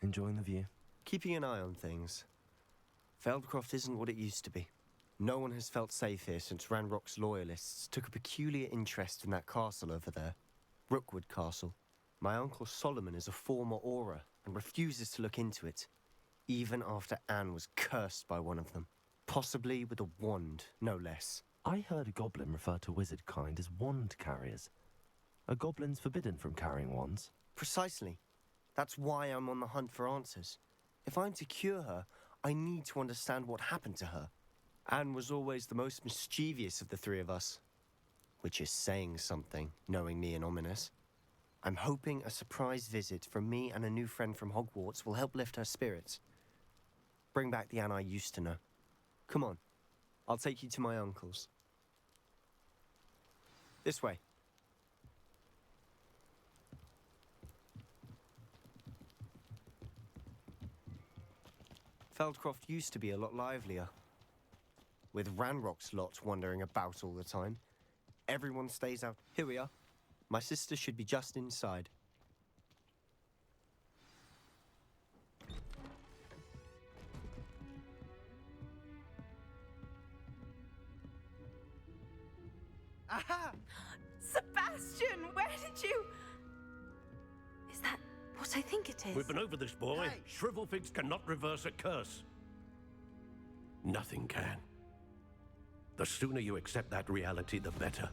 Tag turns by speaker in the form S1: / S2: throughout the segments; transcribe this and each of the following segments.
S1: Enjoying the view?
S2: Keeping an eye on things. Feldcroft isn't what it used to be. No one has felt safe here since Ranrok's loyalists took a peculiar interest in that castle over there. Rookwood Castle. My uncle Solomon is a former Auror and refuses to look into it, even after Anne was cursed by one of them. Possibly with a wand, no less.
S1: I heard a goblin refer to wizard kind as wand carriers. Are goblins forbidden from carrying wands?
S2: Precisely. That's why I'm on the hunt for answers. If I'm to cure her, I need to understand what happened to her. Anne was always the most mischievous of the three of us. Which is saying something, knowing me and Ominous. I'm hoping a surprise visit from me and a new friend from Hogwarts will help lift her spirits. Bring back the Anne I used to know. Come on, I'll take you to my uncle's. This way. Feldcroft used to be a lot livelier. With Ranrok's lot wandering about all the time. Everyone stays out. Here we are. My sister should be just inside.
S3: Aha!
S4: Sebastian, where did you... Is that what I think it is?
S5: We've been over this, boy.
S3: Hey.
S5: Shrivelfigs cannot reverse a curse. Nothing can. The sooner you accept that reality, the better.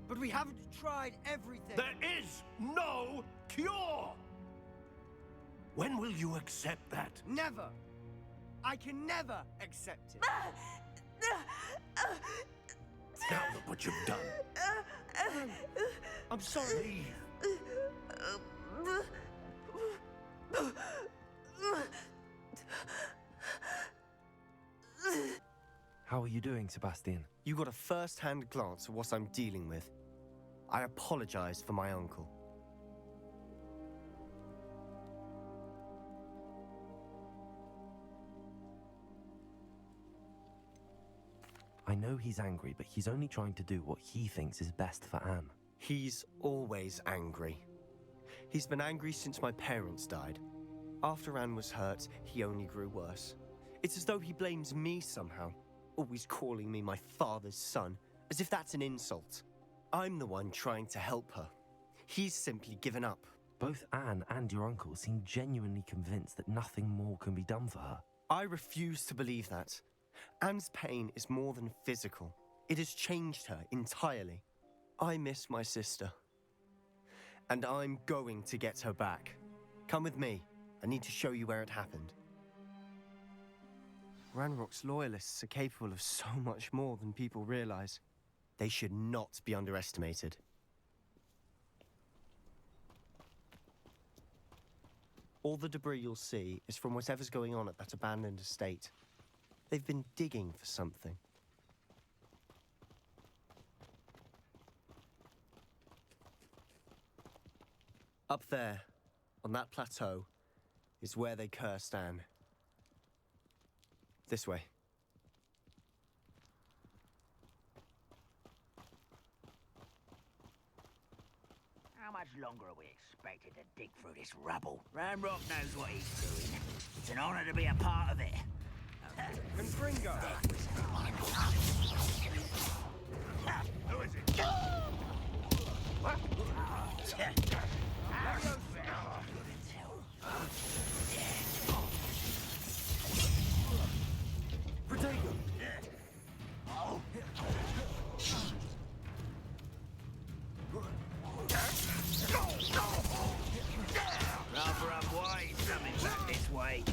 S3: But we haven't tried everything.
S5: There is no cure! When will you accept that?
S3: Never. I can never accept it.
S5: Now look what you've done.
S3: I'm sorry.
S1: How are you doing, Sebastian?
S2: You got a first-hand glance at what I'm dealing with. I apologize for my uncle.
S1: I know he's angry, but he's only trying to do what he thinks is best for Anne.
S2: He's always angry. He's been angry since my parents died. After Anne was hurt, he only grew worse. It's as though he blames me somehow, always calling me my father's son, as if that's an insult. I'm the one trying to help her. He's simply given up.
S1: Both Anne and your uncle seem genuinely convinced that nothing more can be done for her.
S2: I refuse to believe that. Anne's pain is more than physical. It has changed her entirely. I miss my sister. And I'm going to get her back. Come with me. I need to show you where it happened. Ranrok's loyalists are capable of so much more than people realize. They should not be underestimated. All the debris you'll see is from whatever's going on at that abandoned estate. They've been digging for something. Up there, on that plateau, is where they cursed Anne. This way.
S6: How much longer are we expected to dig through this rubble? Ranrok knows what he's doing. It's an honor to be a part of it.
S3: Confringo.
S5: Who is it?
S3: Protego.
S6: Rather unwise coming back this way.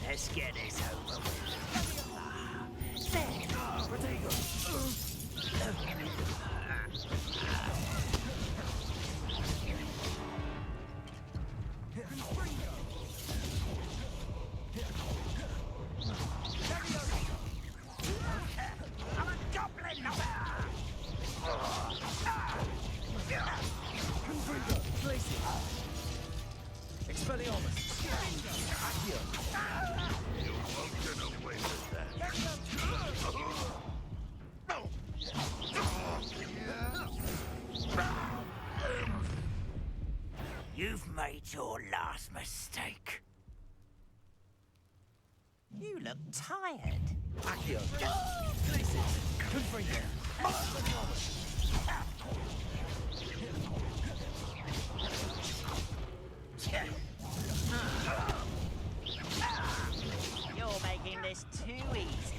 S6: Let's get this over with. I'm a goblin!
S3: Expelliarmus.
S5: You won't get away with that.
S6: What's your last mistake?
S7: You look tired.
S3: Accio. Glacis. Confringo.
S7: You're making this too easy.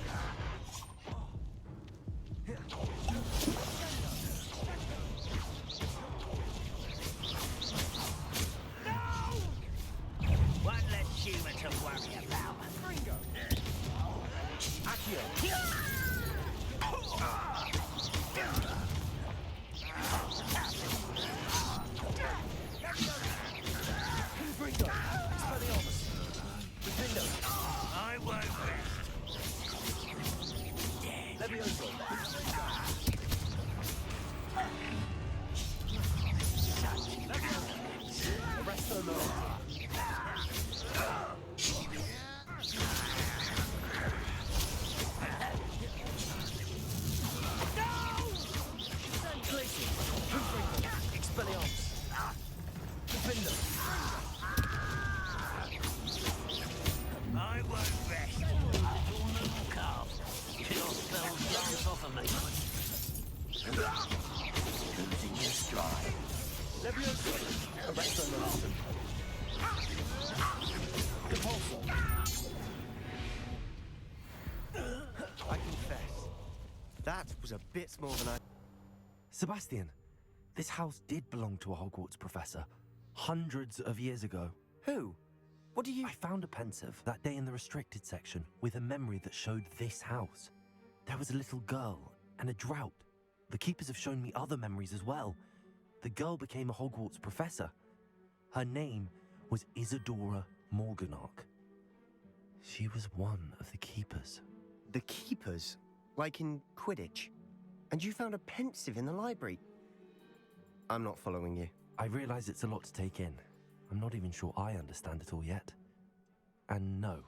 S6: One less human to worry about.
S3: Accio. Confringo. Expelliarmus. Defendo.
S6: I won't rest.
S3: Levioso. Arresto Loretta. Glacis. Confringo. Expelliarmus. Defendo.
S6: I won't rest. Your little calf. Your spells dance off of me. Losing your stride.
S3: Levioso. Arresto Loretta. Compulso. I confess, that was a bit more than I...
S1: Sebastian, this house did belong to a Hogwarts professor hundreds of years ago.
S2: Who? What do you...
S1: I found a pensive that day in the restricted section with a memory that showed this house. There was a little girl and a drought. The keepers have shown me other memories as well. The girl became a Hogwarts professor. Her name was Isadora Morganach. She was one of the keepers.
S2: The keepers? Like in Quidditch? And you found a pensive in the library? I'm not following you.
S1: I realize it's a lot to take in. I'm not even sure I understand it all yet. And no,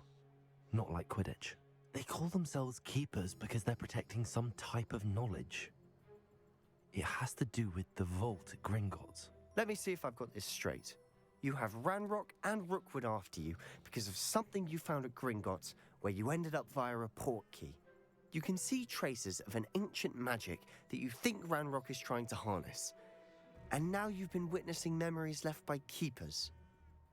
S1: not like Quidditch. They call themselves keepers because they're protecting some type of knowledge. It has to do with the vault at Gringotts.
S2: Let me see if I've got this straight. You have Ranrok and Rookwood after you because of something you found at Gringotts where you ended up via a port key. You can see traces of an ancient magic that you think Ranrok is trying to harness. And now you've been witnessing memories left by keepers.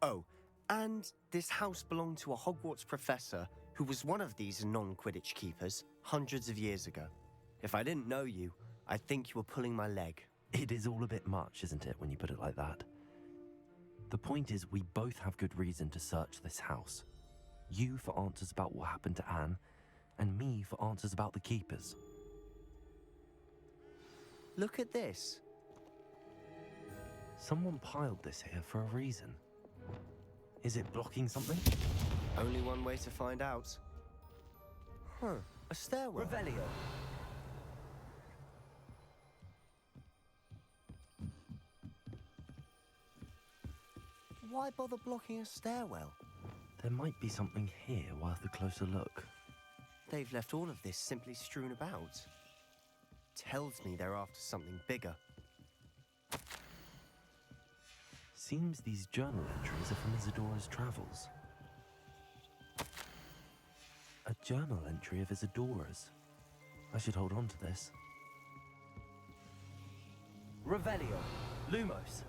S2: Oh, and this house belonged to a Hogwarts professor who was one of these non-Quidditch keepers hundreds of years ago. If I didn't know you, I'd think you were pulling my leg.
S1: It is all a bit much, isn't it, when you put it like that? The point is, we both have good reason to search this house. You for answers about what happened to Anne, and me for answers about the keepers.
S2: Look at this.
S1: Someone piled this here for a reason. Is it blocking something?
S2: Only one way to find out. Huh, a stairwell.
S3: Revelio.
S2: Why bother blocking a stairwell?
S1: There might be something here worth a closer look.
S2: They've left all of this simply strewn about. Tells me they're after something bigger.
S1: Seems these journal entries are from Isadora's travels. A journal entry of Isadora's. I should hold on to this.
S3: Revelio. Lumos.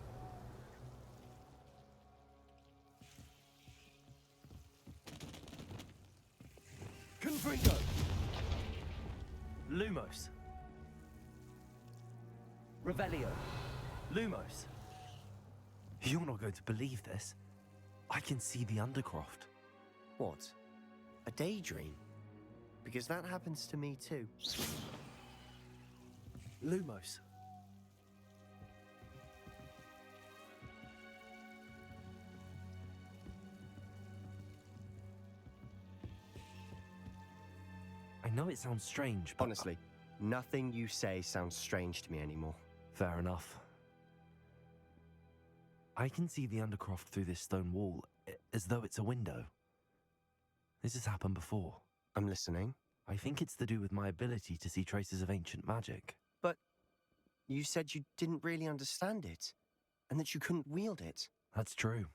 S3: Confringo. Lumos. Revelio. Lumos.
S1: You're not going to believe this. I can see the Undercroft.
S2: What? A daydream? Because that happens to me too.
S3: Lumos.
S1: I know it sounds strange, but...
S2: Honestly, nothing you say sounds strange to me anymore.
S1: Fair enough. I can see the Undercroft through this stone wall, as though it's a window. This has happened before.
S2: I'm listening.
S1: I think it's to do with my ability to see traces of ancient magic.
S2: But you said you didn't really understand it, and that you couldn't wield it.
S1: That's true.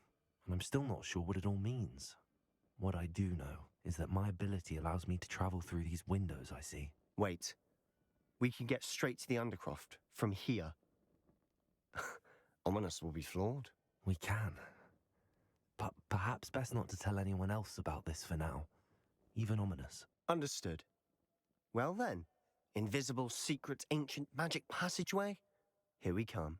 S1: and I'm still not sure what it all means. What I do know is that my ability allows me to travel through these windows I see.
S2: Wait. We can get straight to the Undercroft from here. Ominous will be floored.
S1: We can. But perhaps best not to tell anyone else about this for now. Even Ominous.
S2: Understood. Well then, invisible, secret, ancient magic passageway? Here we come.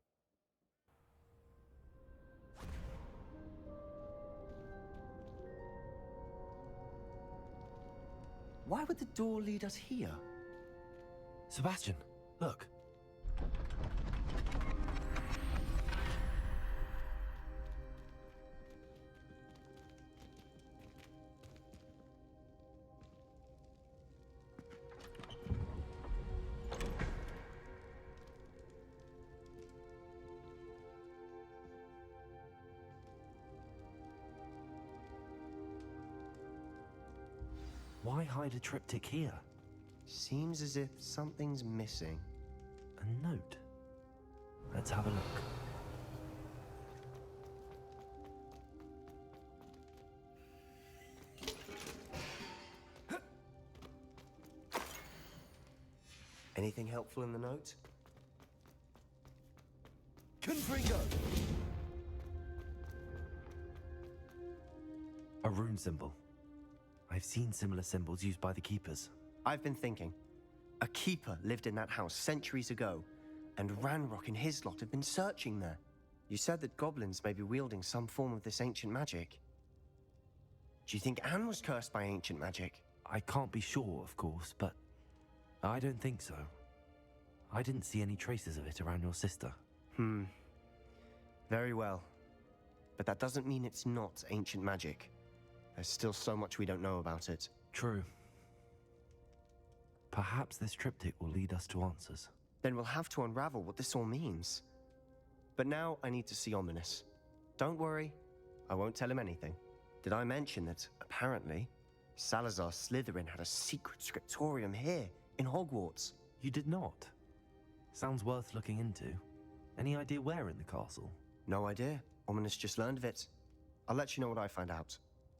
S2: Why would the door lead us here?
S1: Sebastian, look. Why hide a triptych here?
S2: Seems as if something's missing.
S1: A note. Let's have a look.
S2: Anything helpful in the note?
S3: Confringo!
S1: A rune symbol. I've seen similar symbols used by the keepers.
S2: I've been thinking. A keeper lived in that house centuries ago, and Ranrok and his lot have been searching there. You said that goblins may be wielding some form of this ancient magic. Do you think Anne was cursed by ancient magic?
S1: I can't be sure, of course, but I don't think so. I didn't see any traces of it around your sister.
S2: Very well. But that doesn't mean it's not ancient magic. There's still so much we don't know about it.
S1: True. Perhaps this triptych will lead us to answers.
S2: Then we'll have to unravel what this all means. But now I need to see Ominous. Don't worry, I won't tell him anything. Did I mention that, apparently, Salazar Slytherin had a secret scriptorium here, in Hogwarts?
S1: You did not? Sounds worth looking into. Any idea where in the castle?
S2: No idea. Ominous just learned of it. I'll let you know what I find out.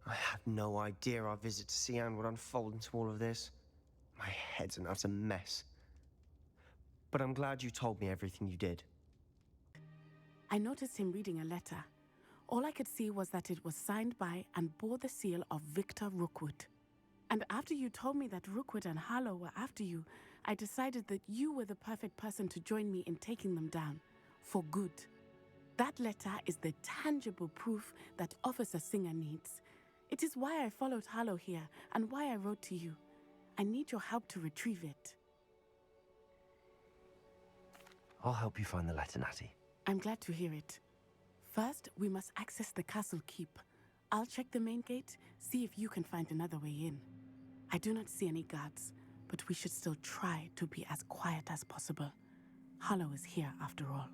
S2: I had no idea our visit to Sian would unfold into all of this. My head's an utter mess. But I'm glad you told me everything you did.
S8: I noticed him reading a letter. All I could see was that it was signed by and bore the seal of Victor Rookwood. And after you told me that Rookwood and Harlow were after you, I decided that you were the perfect person to join me in taking them down. For good. That letter is the tangible proof that Officer Singer needs. It is why I followed Harlow here and why I wrote to you. I need your help to retrieve it.
S1: I'll help you find the letter, Natty.
S8: I'm glad to hear it. First, we must access the castle keep. I'll check the main gate, see if you can find another way in. I do not see any guards, but we should still try to be as quiet as possible. Harlow is here after all.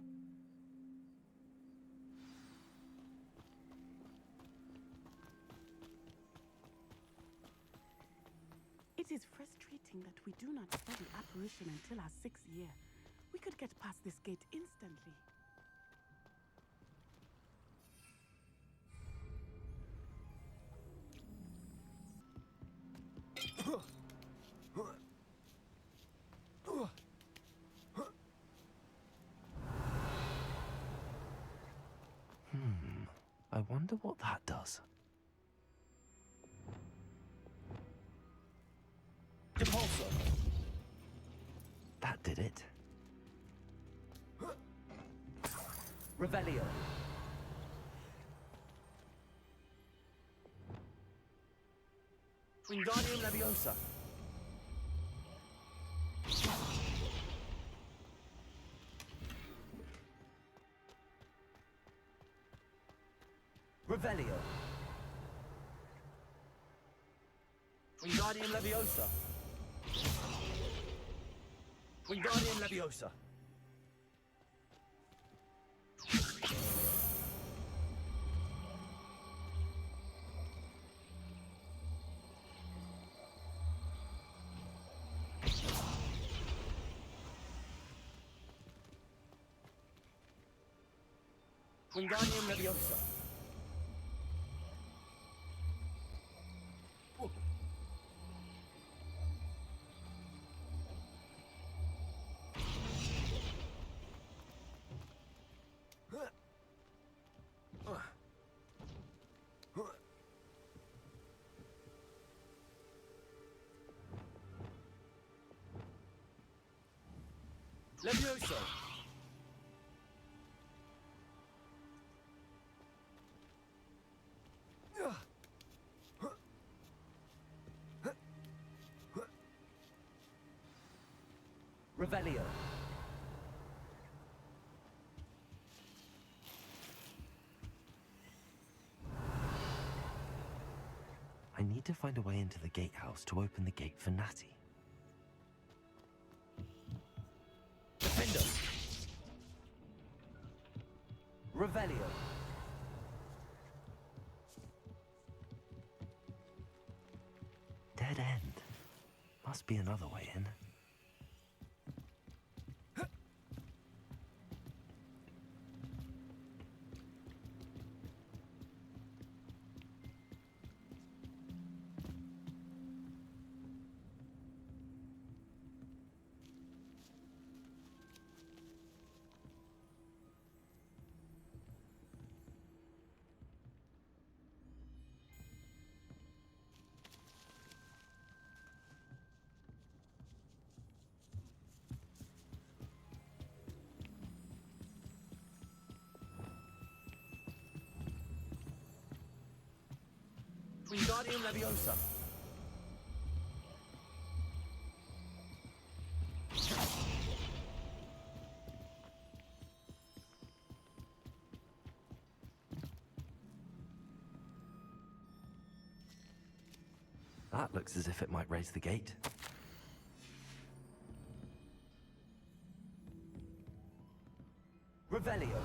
S8: It is frustrating that we do not study apparition until our 6th year. We could get past this gate instantly.
S1: I wonder what that does.
S3: Depulso!
S1: That did it.
S3: Revelio! Wingardium Leviosa! Revelio! Wingardium Leviosa! Wingardium Leviosa! Wingardium Leviosa! Levioso! Revelio.
S1: I need to find a way into the gatehouse to open the gate for Natty.
S3: Defendo. Revelio.
S1: Dead end. Must be another way in.
S3: Wingardium Leviosa.
S1: That looks as if it might raise the gate.
S3: Revelio.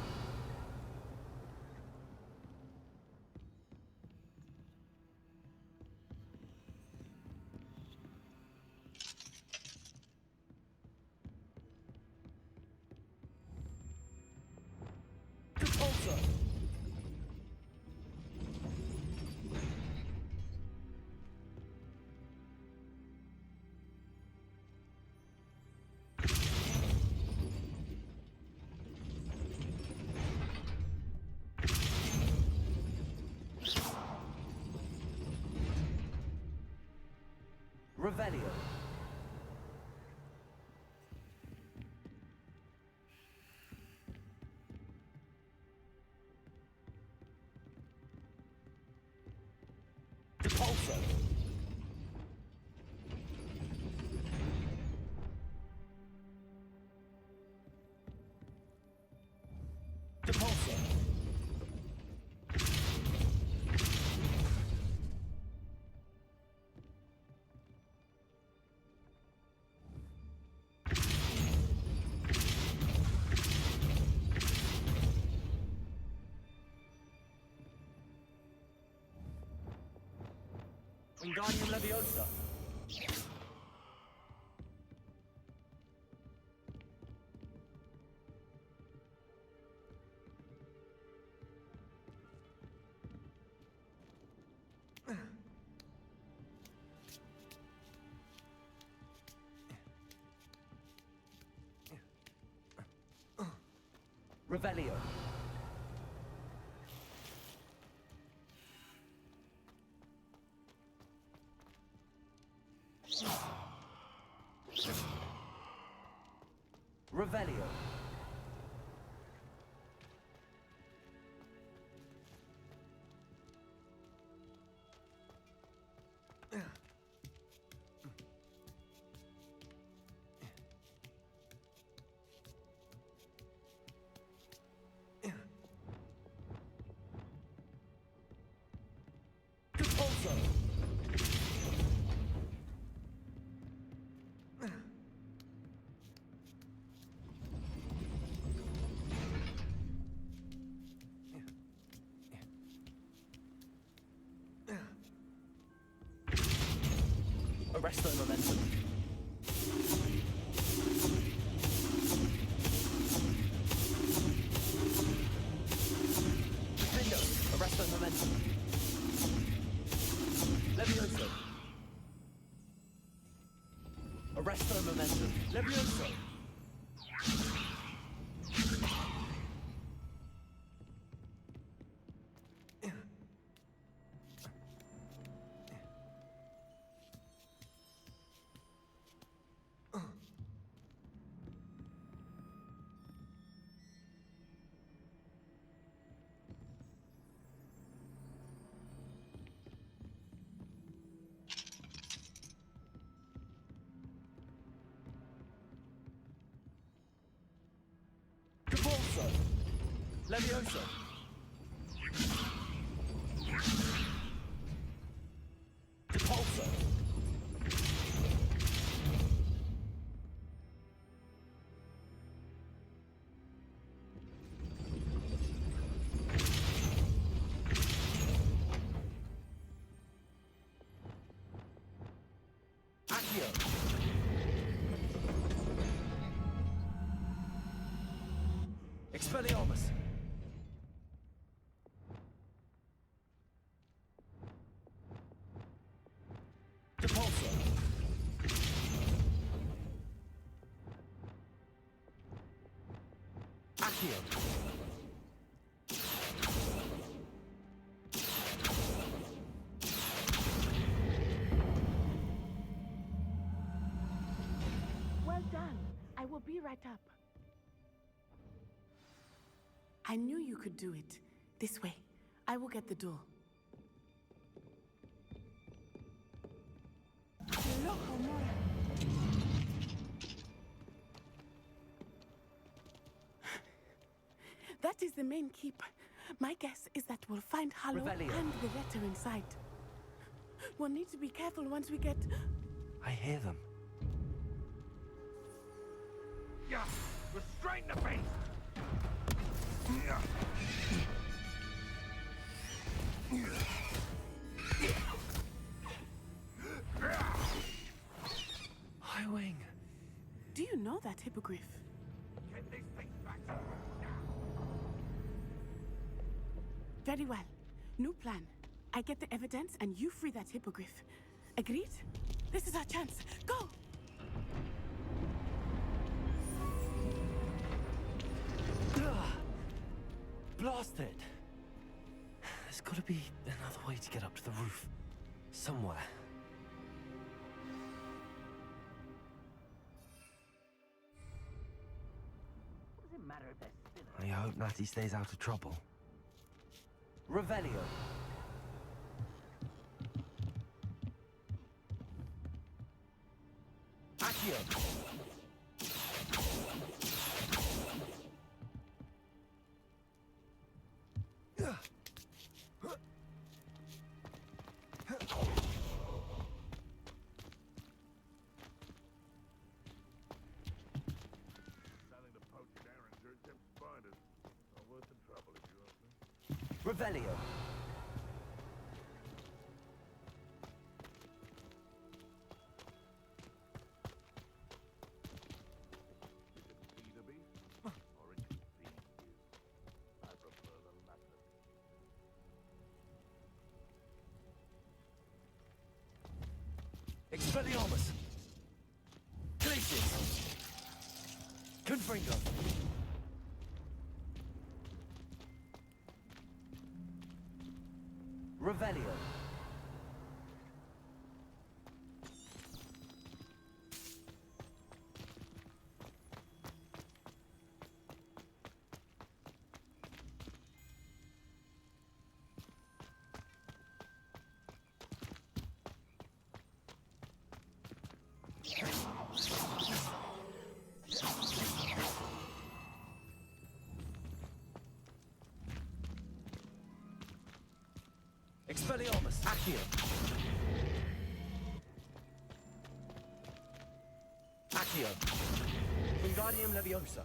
S3: Repulsor. Revelio. Repulsor. Repulsor. Wingardium Leviosa. Revelio. Revelio. Repulsor. Arrest their momentum. Defendo. Arrest their momentum. Levioso. Arrest their momentum. Levioso. Depulso! Levioso! Depulso! Accio! Expelliarmus! Depulso! Accio!
S8: Well done. I will be right up. I knew you could do it. This way. I will get the door. Loco, Mora. That is the main keep. My guess is that we'll find Hollow
S3: Revelio.
S8: and the letter inside. We'll need to be careful once we get...
S1: I hear them.
S5: Yeah! Restrain the beast!
S1: Highwing.
S8: Do you know that hippogriff?
S5: Get these things back to
S8: Very well. New plan. I get the evidence and you free that hippogriff. Agreed? This is our chance. Go!
S1: Blasted! There's gotta be another way to get up to the roof. Somewhere.
S6: Doesn't matter if they're still
S1: I hope Natty stays out of trouble.
S3: Revelio! Accio!
S5: selling the poached Derringer at Dip Spiders. Not worth the trouble if you ask me.
S3: Revelio!
S5: Feed a beast, or it can feed you. I prefer the latter.
S3: Expelliarmus! Glacius! Confringo! Revelio! Expelliarmus! Accio! Accio! Wingardium Leviosa!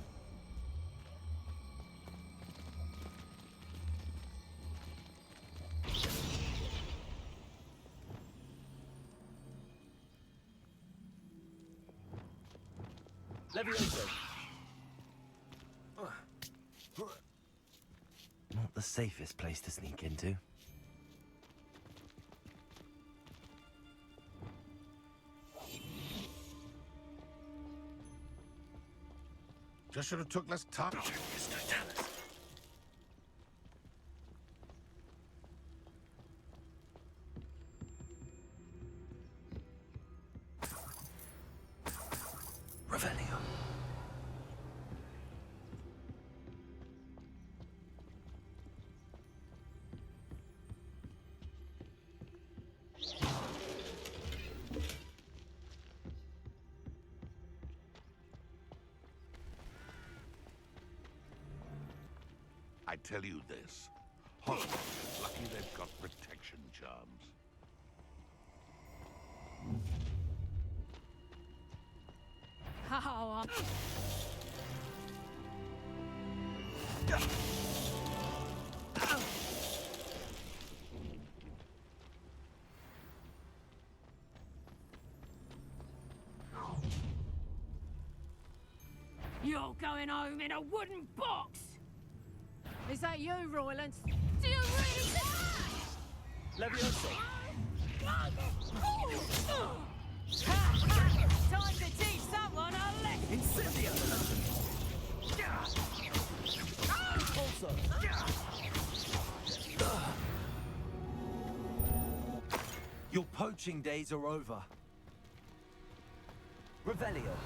S3: Leviosa!
S1: Not the safest place to sneak into.
S5: Just should have took less time.
S1: Revelio.
S9: I tell you this. Hogwarts is lucky they've got protection charms.
S10: How? You're going home in a wooden box! Is that you, Royland? Do you really
S2: Levioso!
S10: Time to teach someone a lesson!
S3: Incendio!
S2: Also!
S1: Your poaching days are over.
S3: Revelio.